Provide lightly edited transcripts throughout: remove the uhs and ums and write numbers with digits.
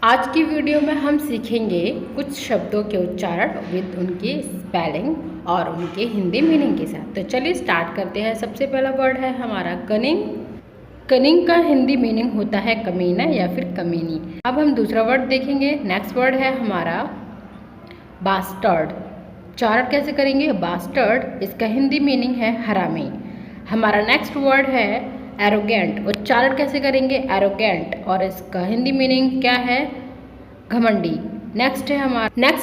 आज की वीडियो में हम सीखेंगे कुछ शब्दों के उच्चारण विद उनकी स्पेलिंग और उनके हिंदी मीनिंग के साथ। तो चलिए स्टार्ट करते हैं। सबसे पहला वर्ड है हमारा कनिंग। कनिंग का हिंदी मीनिंग होता है कमीना या फिर कमीनी। अब हम दूसरा वर्ड देखेंगे। नेक्स्ट वर्ड है हमारा बास्टर्ड। उच्चारण कैसे करेंगे? बास्टर्ड, इसका हिंदी मीनिंग है हरामी। हमारा नेक्स्ट वर्ड है एरोगेंट। उच्चारण कैसे करेंगे? एरोगेंट, और इसका हिंदी मीनिंग क्या है? घमंडी। नेक्स्ट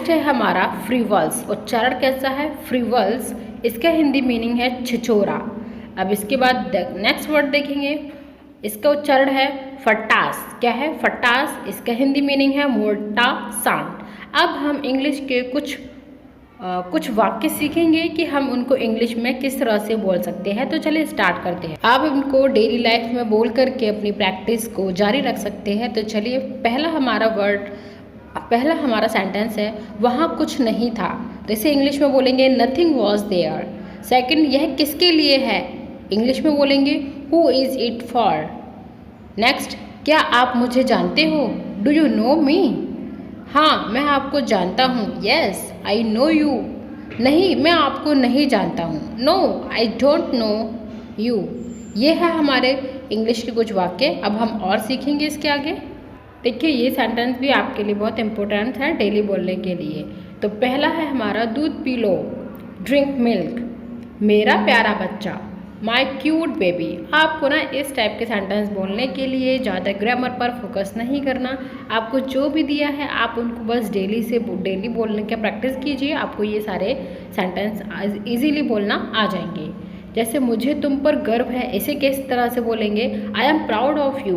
है हमारा फ्रीवल्स। उच्चारण कैसा है? फ्रीवल्स, इसका हिंदी मीनिंग है छिछोरा। अब इसके बाद नेक्स्ट वर्ड देखेंगे। इसका उच्चारण है फटास। क्या है? फटास, इसका हिंदी मीनिंग है मोटा सांड। अब हम इंग्लिश के कुछ वाक्य सीखेंगे कि हम उनको इंग्लिश में किस तरह से बोल सकते हैं। तो चलिए स्टार्ट करते हैं। आप उनको डेली लाइफ में बोल करके अपनी प्रैक्टिस को जारी रख सकते हैं। तो चलिए पहला हमारा सेंटेंस है वहाँ कुछ नहीं था। तो इसे इंग्लिश में बोलेंगे नथिंग वॉज देयर। सेकेंड, यह किसके लिए है? इंग्लिश में बोलेंगे who is it for. Next, क्या आप मुझे जानते हो? Do you know me? हाँ, मैं आपको जानता हूँ। Yes, I know you. नहीं, मैं आपको नहीं जानता हूँ। No, I don't know you. ये है हमारे इंग्लिश के कुछ वाक्य। अब हम और सीखेंगे इसके आगे। देखिए, ये सेंटेंस भी आपके लिए बहुत इंपॉर्टेंट है डेली बोलने के लिए। तो पहला है हमारा दूध पी लो, ड्रिंक मिल्क। मेरा प्यारा बच्चा, माई क्यूट बेबी। आपको ना इस टाइप के सेंटेंस बोलने के लिए ज़्यादा ग्रामर पर फोकस नहीं करना। आपको जो भी दिया है आप उनको बस डेली बोलने का प्रैक्टिस कीजिए। आपको ये सारे सेंटेंस इजीली बोलना आ जाएंगे। जैसे मुझे तुम पर गर्व है, इसे किस तरह से बोलेंगे? I am proud of you.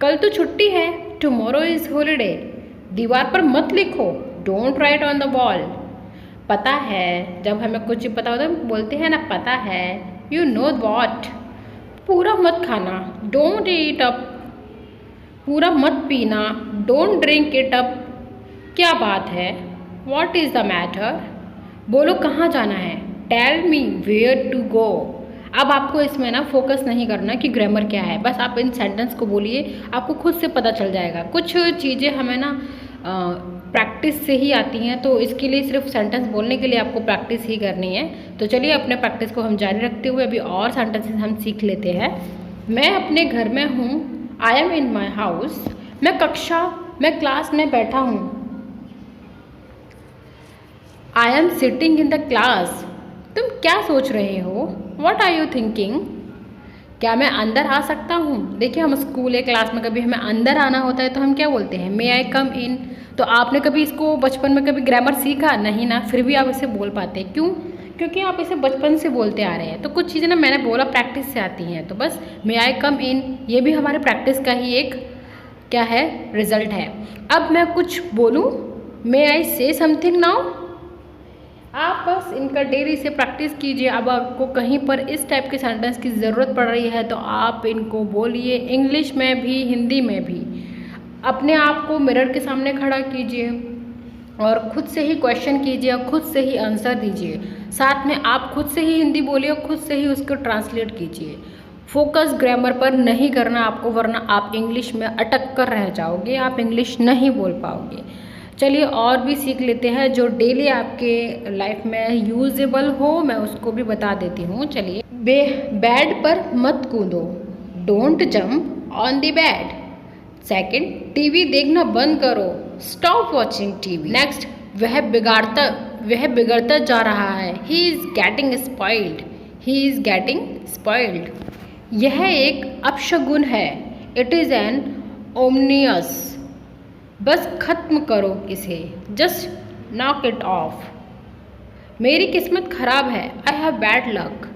कल तो छुट्टी है, टुमारो इज़ हॉलीडे। दीवार पर मत लिखो, don't write on the wall. पता है, जब हमें कुछ पता होता है बोलते हैं ना पता है। You know what. पूरा मत खाना, डोंट ईट अप। पूरा मत पीना, डोंट ड्रिंक इट अप। क्या बात है? What is the matter? बोलो कहाँ जाना है? Tell me where to go. अब आपको इसमें ना फोकस नहीं करना कि ग्रामर क्या है, बस आप इन सेंटेंस को बोलिए, आपको खुद से पता चल जाएगा। कुछ चीज़ें हमें ना प्रैक्टिस से ही आती हैं, तो इसके लिए सिर्फ सेंटेंस बोलने के लिए आपको प्रैक्टिस ही करनी है। तो चलिए अपने प्रैक्टिस को हम जारी रखते हुए अभी और सेंटेंसेस हम सीख लेते हैं। मैं अपने घर में हूँ, I am in my house. मैं क्लास में बैठा हूँ, I am sitting in the class. तुम क्या सोच रहे हो? What are you thinking? क्या मैं अंदर आ सकता हूँ? देखिए, हम स्कूल या क्लास में कभी हमें अंदर आना होता है तो हम क्या बोलते हैं? मे आई कम इन। तो आपने कभी इसको बचपन में कभी ग्रामर सीखा नहीं ना, फिर भी आप इसे बोल पाते हैं। क्यों? क्योंकि आप इसे बचपन से बोलते आ रहे हैं। तो कुछ चीज़ें ना मैंने बोला प्रैक्टिस से आती हैं। तो बस मे आई कम इन, ये भी हमारे प्रैक्टिस का ही एक क्या है? रिजल्ट है। अब मैं कुछ बोलूँ, मे आई से समथिंग नाउ। आप बस इनका डेली से प्रैक्टिस कीजिए। अब आपको कहीं पर इस टाइप के सेंटेंस की ज़रूरत पड़ रही है तो आप इनको बोलिए, इंग्लिश में भी हिंदी में भी। अपने आप को मिरर के सामने खड़ा कीजिए और खुद से ही क्वेश्चन कीजिए और खुद से ही आंसर दीजिए। साथ में आप खुद से ही हिंदी बोलिए और खुद से ही उसको ट्रांसलेट कीजिए। फोकस ग्रामर पर नहीं करना आपको, वरना आप इंग्लिश में अटक कर रह जाओगे, आप इंग्लिश नहीं बोल पाओगे। चलिए और भी सीख लेते हैं जो डेली आपके लाइफ में यूजेबल हो, मैं उसको भी बता देती हूँ। चलिए, बेड पर मत कूदो, don't jump on the bed. Second, TV देखना बंद करो, स्टॉप वॉचिंग टीवी। नेक्स्ट, वह बिगड़ता जा रहा है, he is getting spoiled. He is getting spoiled. यह एक अपशगुन है, इट इज़ एन ओमनियस। बस खत्म करो इसे, जस्ट नॉक इट ऑफ। मेरी किस्मत खराब है, आई हैव बैड लक।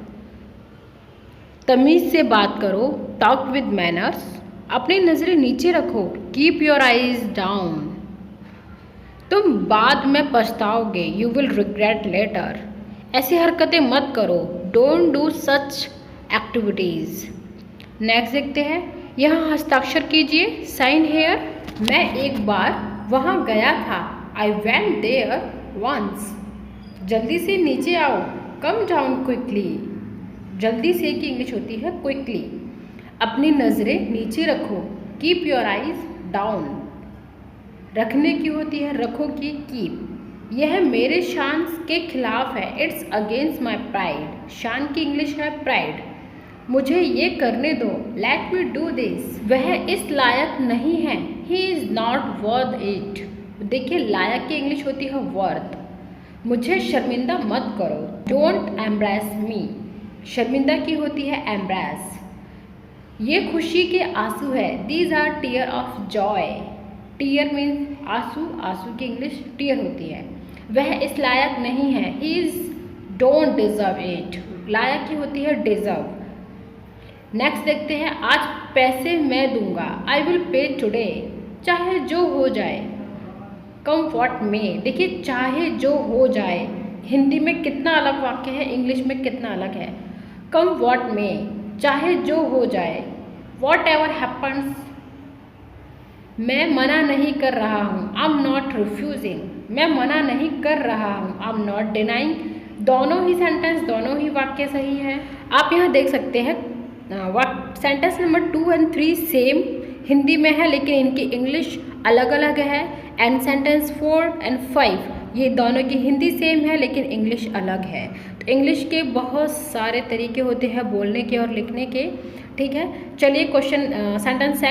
तमीज़ से बात करो, टॉक विद मैनर्स। अपनी नज़रें नीचे रखो, कीप योर आइज डाउन। तुम बाद में पछताओगे, यू विल रिग्रेट लेटर। ऐसी हरकतें मत करो, don't do such activities. Next देखते हैं, यहाँ हस्ताक्षर कीजिए, साइन हेयर। मैं एक बार वहाँ गया था, आई वेंट देयर वंस। जल्दी से नीचे आओ, कम डाउन क्विकली। जल्दी से की इंग्लिश होती है क्विकली। अपनी नज़रें नीचे रखो, कीप योर आइज डाउन। रखने की होती है रखो की कीप। यह मेरे शान के खिलाफ है, इट्स अगेंस्ट माई प्राइड। शान की इंग्लिश है प्राइड। मुझे ये करने दो, लेट मी डू दिस। वह इस लायक नहीं है, he is not worth it. देखिए लायक की इंग्लिश होती है वर्थ। मुझे शर्मिंदा मत करो, डोंट एम्ब्रेस मी। शर्मिंदा की होती है एम्ब्रेस। ये खुशी के आंसू है, these are tear of joy. Tear means आंसू, आंसू की इंग्लिश टीयर होती है। वह इस लायक नहीं है, he is don't deserve it. लायक की होती है डिजर्व। नेक्स्ट देखते हैं, आज पैसे मैं दूंगा, आई विल पे टुडे। चाहे जो हो जाए, कम व्हाट में। देखिए चाहे जो हो जाए हिंदी में कितना अलग वाक्य है, इंग्लिश में कितना अलग है। कम व्हाट में, चाहे जो हो जाए। वॉट एवर हैपन्स, मैं मना नहीं कर रहा हूँ, आई एम नॉट रिफ्यूजिंग। मैं मना नहीं कर रहा हूँ, आई एम नॉट डिनाइंग। दोनों ही सेंटेंस, दोनों ही वाक्य सही है। आप यहाँ देख सकते हैं सेंटेंस नंबर 2 और 3 सेम हिंदी में है, लेकिन इनकी इंग्लिश अलग अलग है। एंड सेंटेंस 4 और 5 ये दोनों की हिंदी सेम है, लेकिन इंग्लिश अलग है। तो इंग्लिश के बहुत सारे तरीके होते हैं बोलने के और लिखने के, ठीक है। चलिए क्वेश्चन सेंटेंस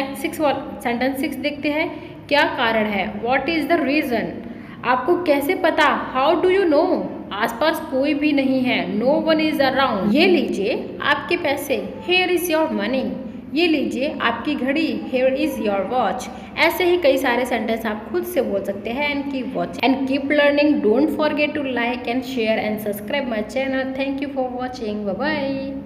6 देखते हैं। क्या कारण है, व्हाट इज़ द रीज़न। आपको कैसे पता, हाउ डू यू नो। आसपास कोई भी नहीं है, नो वन इज अराउंड। ये लीजिए आपके पैसे, हेयर इज योर मनी। ये लीजिए आपकी घड़ी, हेयर इज योर वॉच। ऐसे ही कई सारे सेंटेंस आप खुद से बोल सकते हैं। And keep watch and keep learning. Don't forget to like and share and subscribe my channel. Thank you for watching, bye bye.